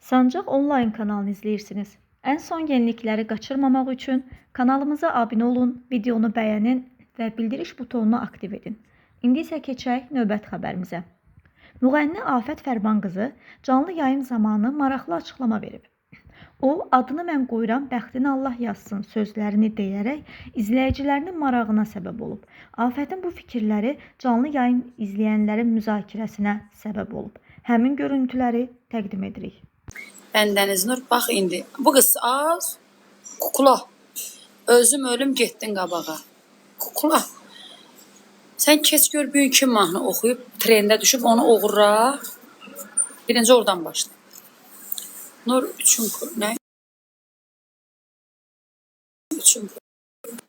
Sancaq Online kanalını izləyirsiniz. Ən son yenilikləri qaçırmamaq üçün kanalımıza abunə olun, videonu bəyənin və bildiriş butonunu aktiv edin. İndi isə keçək növbət xəbərimizə. Müğənni Afət Fərman qızı canlı yayım zamanı maraqlı açıqlama verib. O, adını mən qoyuram, bəxtini Allah yazsın sözlərini deyərək izləyicilərinin marağına səbəb olub. Afətin bu fikirləri canlı yayım izləyənlərin müzakirəsinə səbəb olub. Həmin görüntüləri təqdim edirik. Bəndəniz Nur, bax indi. Bu qız az, kukla. Özüm ölüm getdin qabağa. Kukla. Sən keç gör büyük kim mahnı oxuyub, trendə düşüb onu oğurra. Birinci oradan başla. Nur üçün nə? Üçün.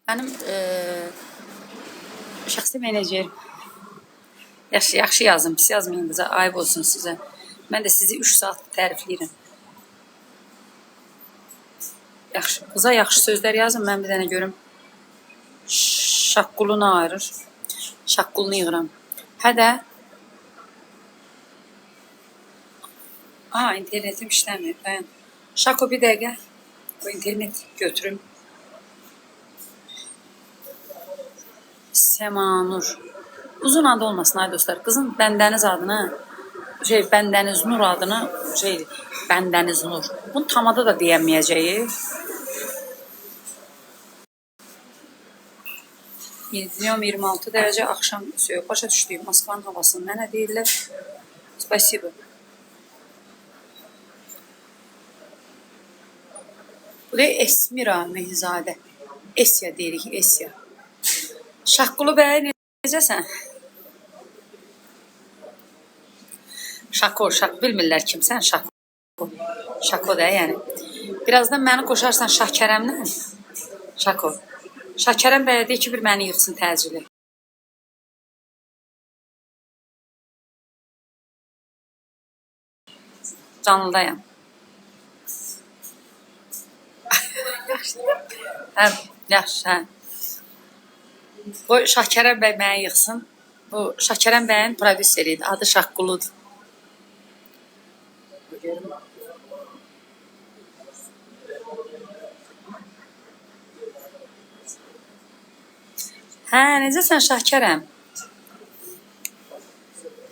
Mənim şəxsi menecer. Yaxşı yazın, pis yazmayın qıza, ayıb olsun sizə. Mən də sizi 3 saat tərifləyirəm. Yaxşı, qıza yaxşı sözlər yazın, mən bir dənə görüm. Şaqqulunu ayırır. Şaqqulunu yığıram. Hə də. İnternetim işləmir. Ben Şako bir dəqiqə. Bu internet götürüm. Semanur. Uzun adı olmasın ay dostlar. Kızın Bəndəniz adını, Bəndəniz Nur adını, Bəndəniz Nur. Bunu tam adı da deyəməyəcəyik. Dnем 26 derece, akşam soğuk. Başa düşdüyüm. Moskvanın havasında nə deyirlər? Spasibo. Bu da Esmira Mehzadə. Esya deyirik, Esya. Şaqqulu bəy necəsən? Şako, bilmirlər kimsən? Şako. Şako da yəni. Birazdan məni qoşarsan Şahkərəmlə. Şako. Şahkərəm bəyə deyir ki, bir məni yığsın təcili. Canlıdayam. Yaxşı, hə. Bu Şahkərəm bəy məni yığsın. Bu Şahkərəm bəyin prodüseridir. Adı Şaqquludur. Hə, necəsən Şahkərəm?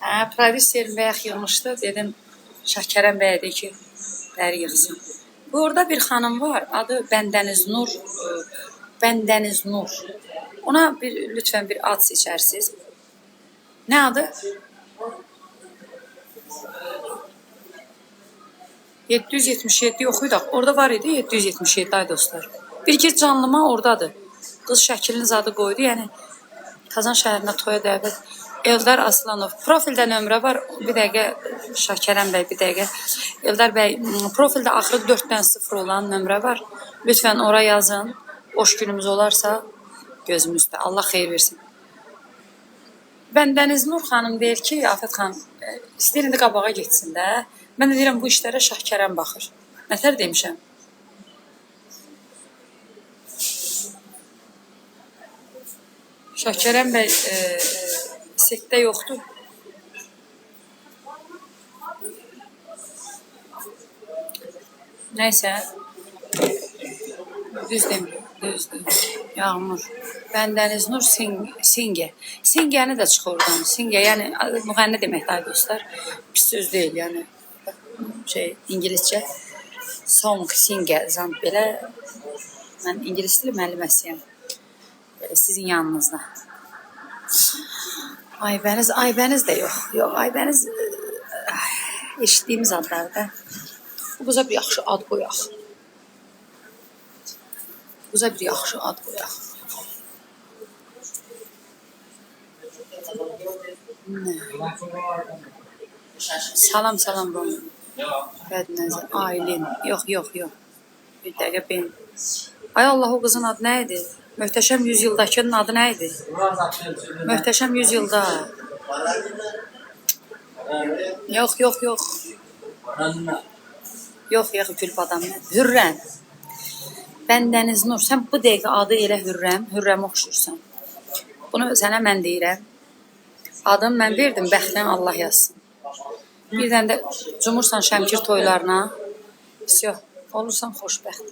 Hə, prodüserim bəyək yığmışdı. Dedim, Şahkərəm bəyə deyir ki, bəri yığsın. Burada bir xanım var. Adı Bəndəniz Nur. Bəndəniz Nur. Ona lütfen bir ad seçersiniz. Ne adı? 777 yoxuydu. Orada var idi 777 ay dostlar. Bir ki canlıma oradadır. Qız şəkliniz adı qoydu. Yəni Kazan şəhərində toya dəvət. Eldar Aslanov. Profildə nömrə var. Bir dəqiqə Şahkərəm bəy, bir dəqiqə. Eldar bəy, profildə axırı 4-dən 0 olan nömrə var. Lütfen ora yazın. Boş günümüz olarsa gözümüzdə. Allah xeyir versin. Bəndəniz Nur xanım deyir ki, Afət xanım, istəyir indi qabağa getsin də. Mən də deyirəm, bu işlərə Şahkərəm baxır. Nətər demişəm? Şahkərəm bəy setdə yoxdur. Nəysə. Düz demir. Düzdür. Yağmur. Bəndəniz Nur Singə. Singəni də çıx oradan. Singə, yəni müğənni deməkdir dostlar. Pis söz deyil, yəni. İngiliscə. Song, Singə, zand belə. Mən ingilis dili müəlliməsiyəm. Sizin yanınızda. Aybəniz də yox. Yox, Aybəniz eşitdiyimiz adlarda. Bu qıza bir yaxşı ad qoyaq. Qıza bir yaxşı ad qoyaq. Salam Roman. Bədnəzər, Aylin. Yox. Bir dəqiqə ben. Ay Allah, o qızın adı nə idi? Möhtəşəm Yüzyıldakının adı nə idi? Möhtəşəm Yüzyılda. Yox. Yox, Gülb adam. Hürrəm. Bəndəniz Nur, sən bu dəqiqə adı elə Hürrəm oxşursan. Bunu sənə mən deyirəm. Adını mən verdim, bəxtini Allah yazsın. Bir dənə də cumursan Şəmkir toylarına, Всё, olursan xoşbəxt.